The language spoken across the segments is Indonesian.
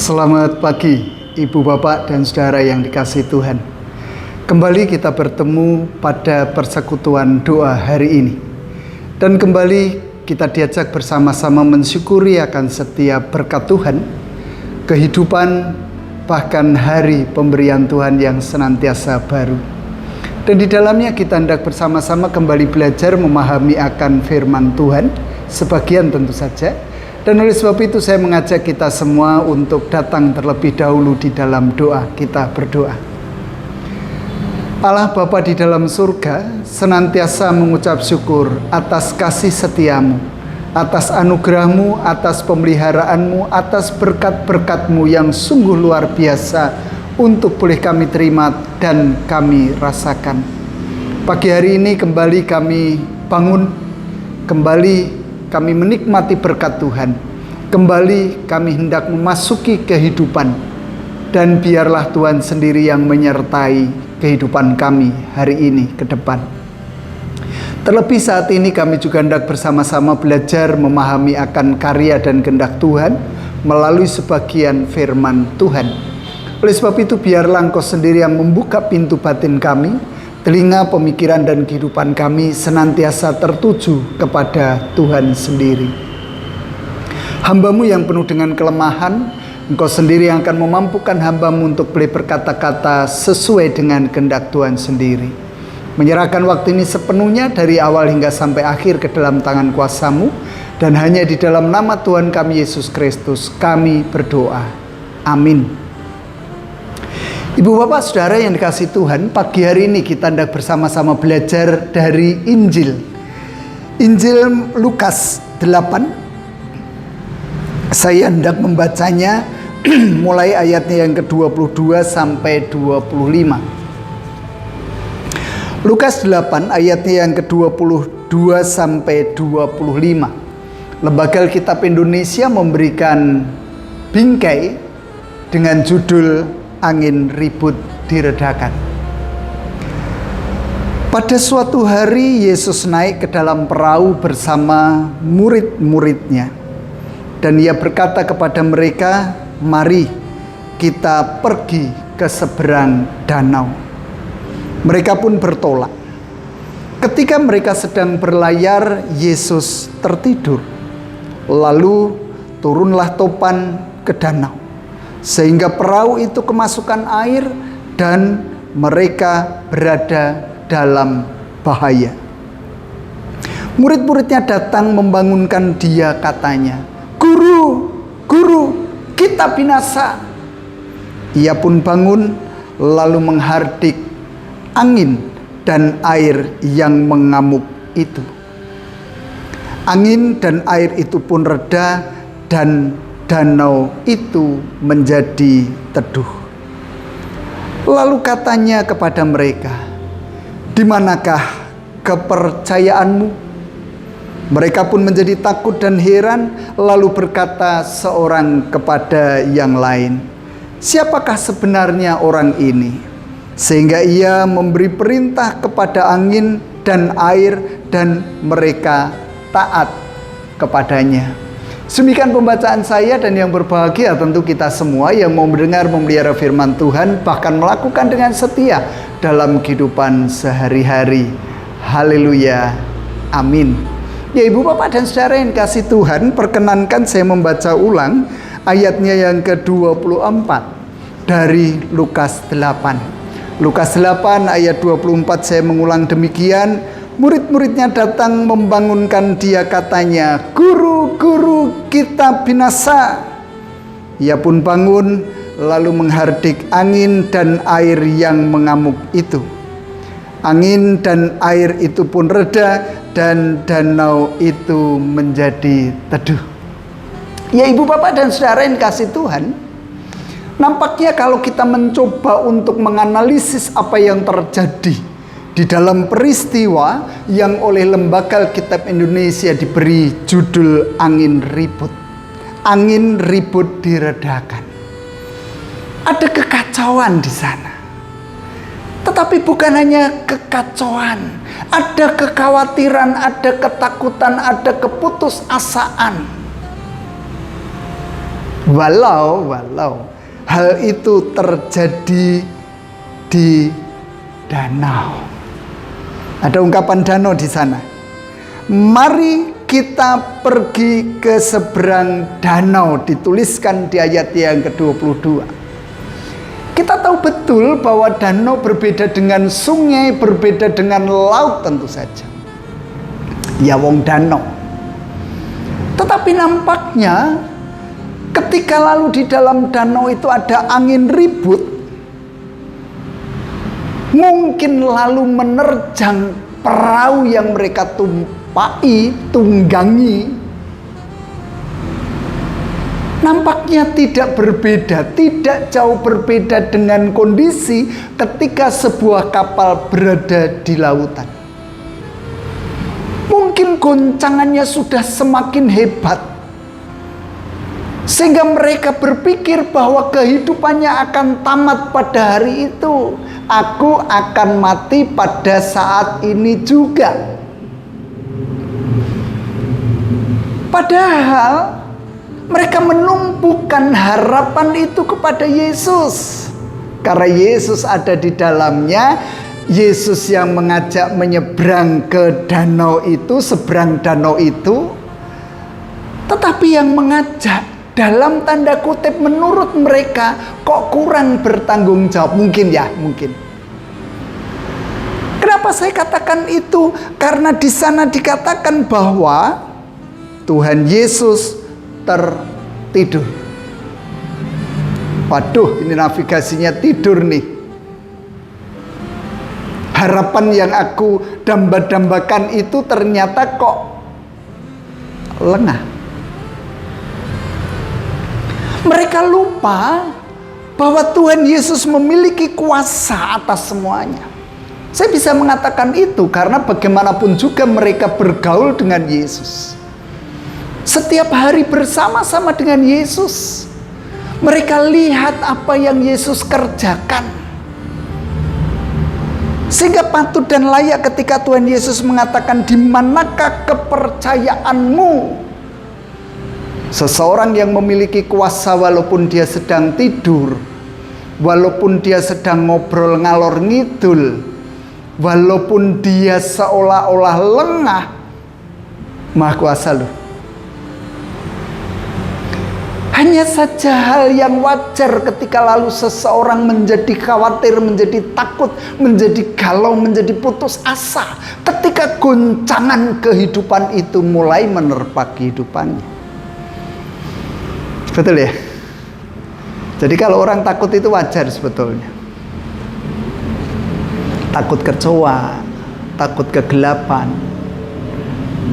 Selamat pagi, Ibu Bapak dan Saudara yang dikasihi Tuhan. Kembali kita bertemu pada persekutuan doa hari ini. Dan kembali kita diajak bersama-sama mensyukuri akan setiap berkat Tuhan, kehidupan, bahkan hari pemberian Tuhan yang senantiasa baru. Dan di dalamnya kita hendak bersama-sama kembali belajar memahami akan firman Tuhan, sebagian tentu saja. Dan oleh sebab itu saya mengajak kita semua untuk datang terlebih dahulu di dalam doa. Kita berdoa. Allah Bapa di dalam surga, senantiasa mengucap syukur atas kasih setiamu, atas anugerahmu, atas pemeliharaanmu, atas berkat-berkatmu yang sungguh luar biasa untuk boleh kami terima dan kami rasakan. Pagi hari ini kembali kami bangun, kembali kami menikmati berkat Tuhan. Kembali kami hendak memasuki kehidupan. Dan biarlah Tuhan sendiri yang menyertai kehidupan kami hari ini ke depan. Terlebih saat ini kami juga hendak bersama-sama belajar memahami akan karya dan kehendak Tuhan melalui sebagian firman Tuhan. Oleh sebab itu biarlah Engkau sendiri yang membuka pintu batin kami, telinga, pemikiran, dan kehidupan kami senantiasa tertuju kepada Tuhan sendiri. Hamba-Mu yang penuh dengan kelemahan, Engkau sendiri yang akan memampukan hamba-Mu untuk boleh berkata-kata sesuai dengan kehendak Tuhan sendiri. Menyerahkan waktu ini sepenuhnya dari awal hingga sampai akhir ke dalam tangan kuasa-Mu. Dan hanya di dalam nama Tuhan kami Yesus Kristus kami berdoa. Amin. Ibu Bapak Saudara yang dikasihi Tuhan, pagi hari ini kita hendak bersama-sama belajar dari Injil Lukas 8. Saya hendak membacanya mulai ayatnya yang ke-22 sampai 25. Lukas 8 ayatnya yang ke-22 sampai 25. Lembaga Alkitab Indonesia memberikan bingkai dengan judul Angin Ribut Diredakan. Pada suatu hari Yesus naik ke dalam perahu bersama murid-muridnya. Dan ia berkata kepada mereka, "Mari kita pergi ke seberang danau." Mereka pun bertolak. Ketika mereka sedang berlayar, Yesus tertidur. Lalu turunlah topan ke danau, sehingga perahu itu kemasukan air dan mereka berada dalam bahaya. Murid-muridnya datang membangunkan dia, katanya, "Guru, Guru, kita binasa." Ia pun bangun lalu menghardik angin dan air yang mengamuk itu. Angin dan air itu pun reda dan danau itu menjadi teduh. Lalu katanya kepada mereka, "Di manakah kepercayaanmu?" Mereka pun menjadi takut dan heran, lalu berkata seorang kepada yang lain, "Siapakah sebenarnya orang ini, sehingga ia memberi perintah kepada angin dan air dan mereka taat kepadanya?" Demikian pembacaan saya, dan yang berbahagia tentu kita semua yang mau mendengar, memelihara firman Tuhan, bahkan melakukan dengan setia dalam kehidupan sehari-hari. Haleluya. Amin. Ya Ibu Bapak dan Saudara yang kasih Tuhan, perkenankan saya membaca ulang ayatnya yang ke-24 dari Lukas 8. Lukas 8 ayat 24 saya mengulang demikian. Murid-muridnya datang membangunkan dia, katanya, "Guru, Guru, kita binasa." Ia pun bangun lalu menghardik angin dan air yang mengamuk itu. Angin dan air itu pun reda dan danau itu menjadi teduh. Ya Ibu Bapak dan Saudara yang kasih Tuhan, nampaknya kalau kita mencoba untuk menganalisis apa yang terjadi di dalam peristiwa yang oleh Lembaga Alkitab Indonesia diberi judul Angin Ribut. Angin ribut diredakan. Ada kekacauan di sana. Tetapi bukan hanya kekacauan, ada kekhawatiran, ada ketakutan, ada keputusasaan. Walau hal itu terjadi di danau. Ada ungkapan danau di sana. Mari kita pergi ke seberang danau, dituliskan di ayat yang ke-22. Kita tahu betul bahwa danau berbeda dengan sungai, berbeda dengan laut tentu saja. Ya wong danau. Tetapi nampaknya ketika lalu di dalam danau itu ada angin ribut, mungkin lalu menerjang perahu yang mereka tunggangi. Nampaknya tidak berbeda, tidak jauh berbeda dengan kondisi ketika sebuah kapal berada di lautan. Mungkin goncangannya sudah semakin hebat, sehingga mereka berpikir bahwa kehidupannya akan tamat pada hari itu. Aku akan mati pada saat ini juga. Padahal mereka menumpukan harapan itu kepada Yesus. Karena Yesus ada di dalamnya, Yesus yang mengajak menyeberang ke danau itu, seberang danau itu. Tetapi yang mengajak dalam tanda kutip menurut mereka kok kurang bertanggung jawab. Mungkin ya, mungkin. Kenapa saya katakan itu? Karena di sana dikatakan bahwa Tuhan Yesus tertidur. Waduh, ini navigasinya tidur nih. Harapan yang aku damba-dambakan itu ternyata kok lengah. Mereka lupa bahwa Tuhan Yesus memiliki kuasa atas semuanya. Saya bisa mengatakan itu karena bagaimanapun juga mereka bergaul dengan Yesus. Setiap hari bersama-sama dengan Yesus, mereka lihat apa yang Yesus kerjakan. Sehingga patut dan layak ketika Tuhan Yesus mengatakan, di manakah kepercayaanmu? Seseorang yang memiliki kuasa walaupun dia sedang tidur, walaupun dia sedang ngobrol ngalor ngidul, walaupun dia seolah-olah lengah, Maha Kuasa loh. Hanya saja hal yang wajar ketika lalu seseorang menjadi khawatir, menjadi takut, menjadi galau, menjadi putus asa ketika goncangan kehidupan itu mulai menerpa kehidupannya. Betul ya? Jadi kalau orang takut itu wajar sebetulnya. Takut kecoa, takut kegelapan,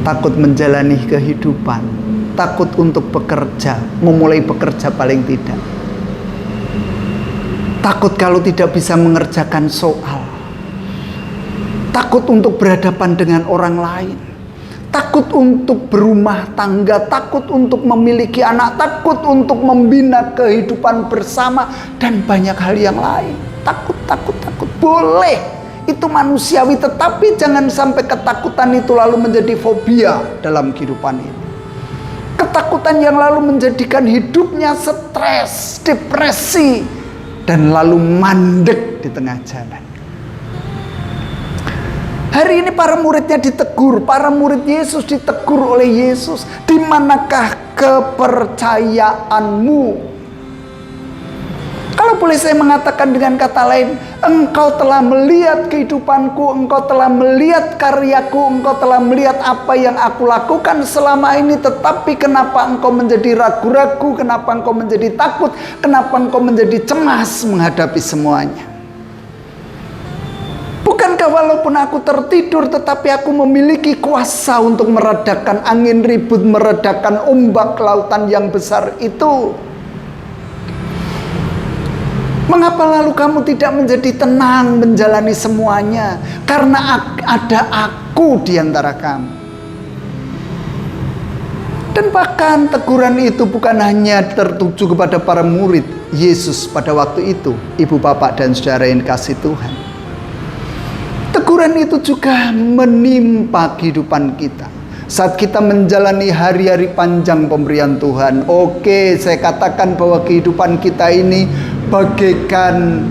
takut menjalani kehidupan, takut untuk bekerja, memulai bekerja paling tidak. Takut kalau tidak bisa mengerjakan soal. Takut untuk berhadapan dengan orang lain. Takut untuk berumah tangga, takut untuk memiliki anak, takut untuk membina kehidupan bersama, dan banyak hal yang lain. Takut. Boleh, itu manusiawi, tetapi jangan sampai ketakutan itu lalu menjadi fobia dalam kehidupan ini. Ketakutan yang lalu menjadikan hidupnya stres, depresi, dan lalu mandek di tengah jalan. Hari ini para muridnya ditegur, para murid Yesus ditegur oleh Yesus. Di manakah kepercayaanmu? Kalau boleh saya mengatakan dengan kata lain, engkau telah melihat kehidupanku, engkau telah melihat karyaku, engkau telah melihat apa yang aku lakukan selama ini, tetapi kenapa engkau menjadi ragu-ragu, kenapa engkau menjadi takut, kenapa engkau menjadi cemas menghadapi semuanya? Bukankah walaupun aku tertidur, tetapi aku memiliki kuasa untuk meredakan angin ribut, meredakan ombak lautan yang besar itu? Mengapa lalu kamu tidak menjadi tenang menjalani semuanya? Karena ada aku di antara kamu. Dan bahkan teguran itu bukan hanya tertuju kepada para murid Yesus pada waktu itu, ibu, bapak, dan saudara yang dikasihi Tuhan. Teguran itu juga menimpa kehidupan kita. Saat kita menjalani hari-hari panjang pemberian Tuhan, oke, saya katakan bahwa kehidupan kita ini bagaikan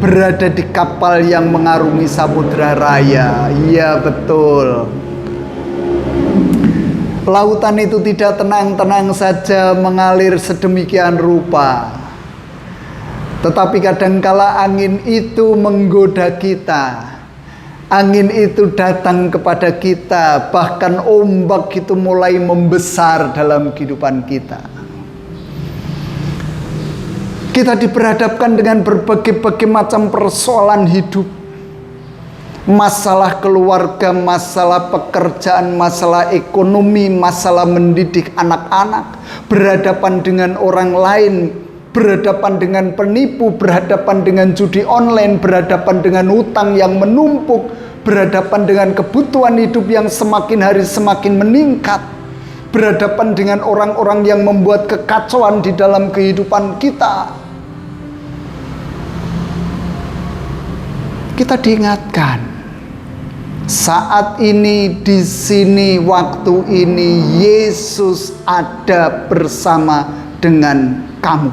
berada di kapal yang mengarungi samudra raya. Iya, betul. Lautan itu tidak tenang-tenang saja mengalir sedemikian rupa. Tetapi kadangkala angin itu menggoda kita. Angin itu datang kepada kita, bahkan ombak itu mulai membesar dalam kehidupan kita. Kita diperhadapkan dengan berbagai macam persoalan hidup. Masalah keluarga, masalah pekerjaan, masalah ekonomi, masalah mendidik anak-anak, berhadapan dengan orang lain, berhadapan dengan penipu, berhadapan dengan judi online, berhadapan dengan utang yang menumpuk, berhadapan dengan kebutuhan hidup yang semakin hari semakin meningkat, berhadapan dengan orang-orang yang membuat kekacauan di dalam kehidupan kita. Kita diingatkan, saat ini, di sini, waktu ini, Yesus ada bersama dengan kamu.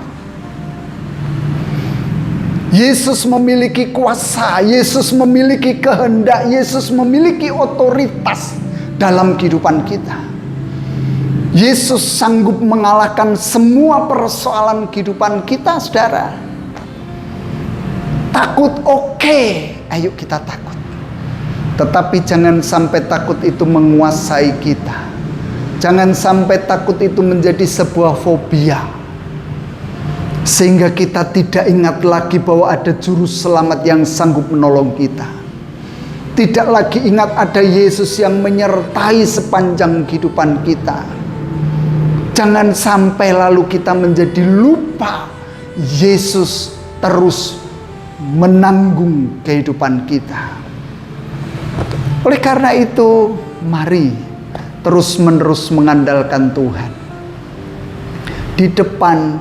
Yesus memiliki kuasa, Yesus memiliki kehendak, Yesus memiliki otoritas dalam kehidupan kita. Yesus sanggup mengalahkan semua persoalan kehidupan kita, saudara. Takut, oke, ayo kita takut. Tetapi jangan sampai takut itu menguasai kita. Jangan sampai takut itu menjadi sebuah fobia, sehingga kita tidak ingat lagi bahwa ada juru selamat yang sanggup menolong kita. Tidak lagi ingat ada Yesus yang menyertai sepanjang kehidupan kita. Jangan sampai lalu kita menjadi lupa Yesus terus menanggung kehidupan kita. Oleh karena itu, mari terus-menerus mengandalkan Tuhan. Di depan,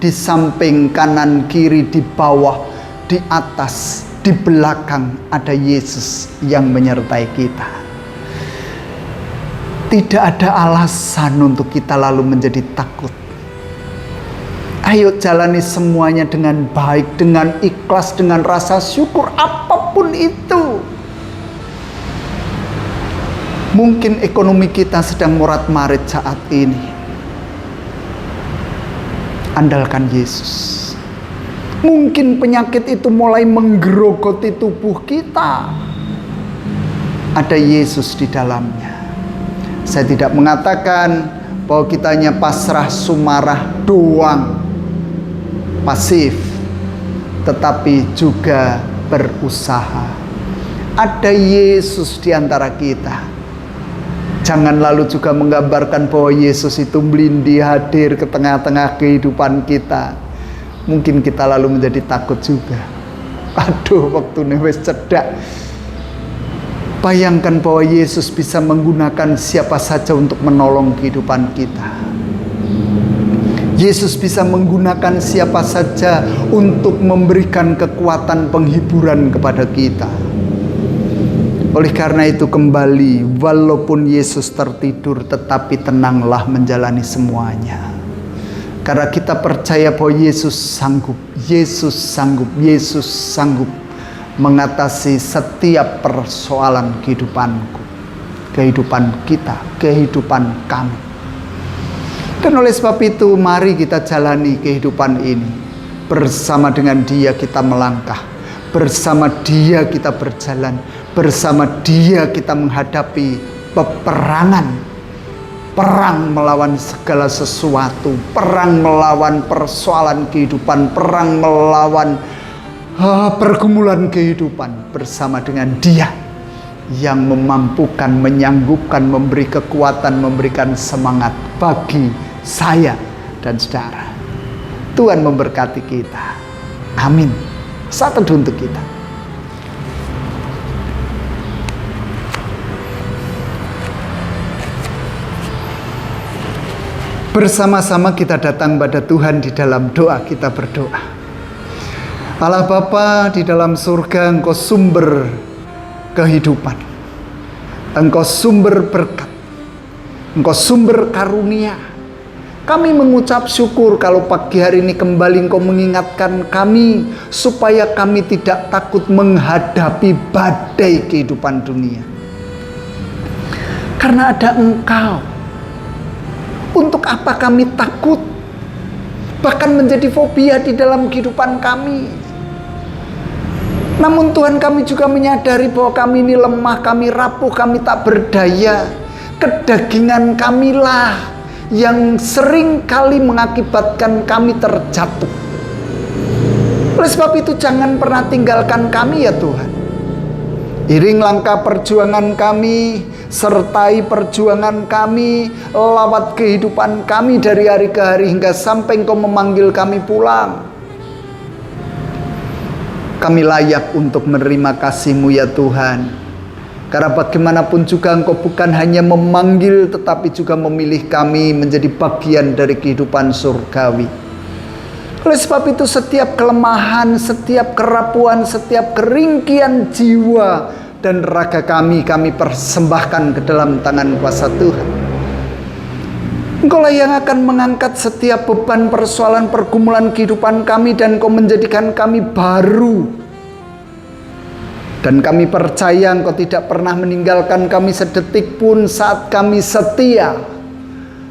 di samping, kanan, kiri, di bawah, di atas, di belakang ada Yesus yang menyertai kita. Tidak ada alasan untuk kita lalu menjadi takut. Ayo jalani semuanya dengan baik, dengan ikhlas, dengan rasa syukur, apapun itu. Mungkin ekonomi kita sedang morat-marit saat ini. Andalkan Yesus. Mungkin penyakit itu mulai menggerogoti tubuh kita. Ada Yesus di dalamnya. Saya tidak mengatakan bahwa kita hanya pasrah sumarah doang, pasif, tetapi juga berusaha. Ada Yesus di antara kita. Jangan lalu juga menggambarkan bahwa Yesus itu melindi hadir ke tengah-tengah kehidupan kita. Mungkin kita lalu menjadi takut juga. Aduh, waktu ini wis cedak. Bayangkan bahwa Yesus bisa menggunakan siapa saja untuk menolong kehidupan kita. Yesus bisa menggunakan siapa saja untuk memberikan kekuatan penghiburan kepada kita. Oleh karena itu kembali, walaupun Yesus tertidur, tetapi tenanglah menjalani semuanya. Karena kita percaya bahwa Yesus sanggup, Yesus sanggup, Yesus sanggup mengatasi setiap persoalan kehidupanku, kehidupan kita, kehidupan kami. Dan oleh sebab itu, mari kita jalani kehidupan ini. Bersama dengan Dia kita melangkah, bersama Dia kita berjalan, bersama Dia kita menghadapi peperangan. Perang melawan segala sesuatu, perang melawan persoalan kehidupan, perang melawan pergumulan kehidupan bersama dengan Dia yang memampukan, menyanggupkan, memberi kekuatan, memberikan semangat bagi saya dan saudara. Tuhan memberkati kita. Amin. Saat teduh untuk kita. Bersama-sama kita datang pada Tuhan di dalam doa, kita berdoa. Allah Bapa di dalam surga, Engkau sumber kehidupan. Engkau sumber berkat. Engkau sumber karunia. Kami mengucap syukur kalau pagi hari ini kembali Engkau mengingatkan kami supaya kami tidak takut menghadapi badai kehidupan dunia. Karena ada Engkau. Untuk apa kami takut? Bahkan menjadi fobia di dalam kehidupan kami. Namun Tuhan, kami juga menyadari bahwa kami ini lemah, kami rapuh, kami tak berdaya. Kedagingan kamilah yang sering kali mengakibatkan kami terjatuh. Oleh sebab itu jangan pernah tinggalkan kami ya Tuhan. Iring langkah perjuangan kami, sertai perjuangan kami, lawat kehidupan kami dari hari ke hari hingga sampai Engkau memanggil kami pulang. Kami layak untuk menerima kasih-Mu ya Tuhan. Karena bagaimanapun juga Engkau bukan hanya memanggil, tetapi juga memilih kami menjadi bagian dari kehidupan surgawi. Oleh sebab itu setiap kelemahan, setiap kerapuhan, setiap keringkian jiwa dan raga kami persembahkan ke dalam tangan kuasa Tuhan. Engkaulah yang akan mengangkat setiap beban, persoalan, pergumulan kehidupan kami, dan Engkau menjadikan kami baru. Dan kami percaya Engkau tidak pernah meninggalkan kami sedetik pun saat kami setia.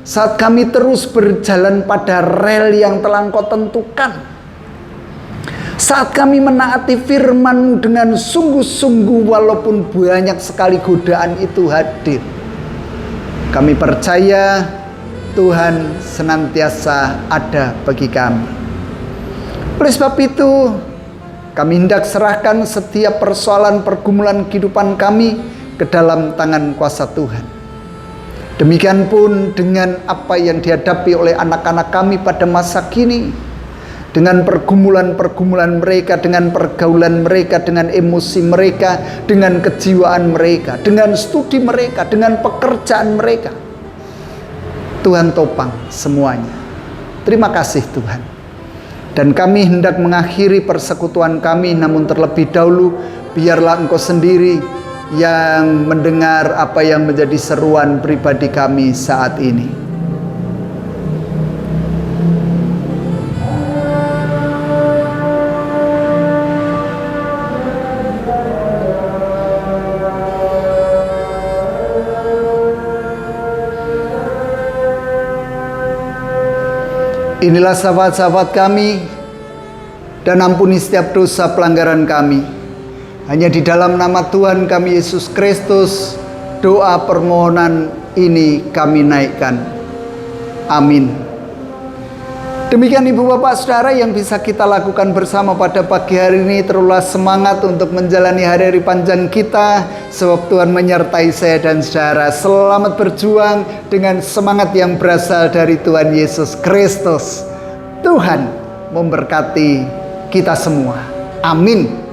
Saat kami terus berjalan pada rel yang telah Engkau tentukan. Saat kami menaati firman-Mu dengan sungguh-sungguh walaupun banyak sekali godaan itu hadir. Kami percaya Tuhan senantiasa ada bagi kami. Oleh sebab itu, kami hendak serahkan setiap persoalan pergumulan kehidupan kami ke dalam tangan kuasa Tuhan. Demikian pun dengan apa yang dihadapi oleh anak-anak kami pada masa kini. Dengan pergumulan-pergumulan mereka, dengan pergaulan mereka, dengan emosi mereka, dengan kejiwaan mereka, dengan studi mereka, dengan pekerjaan mereka. Tuhan topang semuanya. Terima kasih Tuhan. Dan kami hendak mengakhiri persekutuan kami, namun terlebih dahulu biarlah Engkau sendiri yang mendengar apa yang menjadi seruan pribadi kami saat ini. Inilah sahabat-sahabat kami, dan ampuni setiap dosa pelanggaran kami. Hanya di dalam nama Tuhan kami Yesus Kristus, doa permohonan ini kami naikkan. Amin. Demikian Ibu Bapak Saudara yang bisa kita lakukan bersama pada pagi hari ini. Terulah semangat untuk menjalani hari-hari panjang kita, sebab Tuhan menyertai saya dan saudara. Selamat berjuang dengan semangat yang berasal dari Tuhan Yesus Kristus. Tuhan memberkati kita semua. Amin.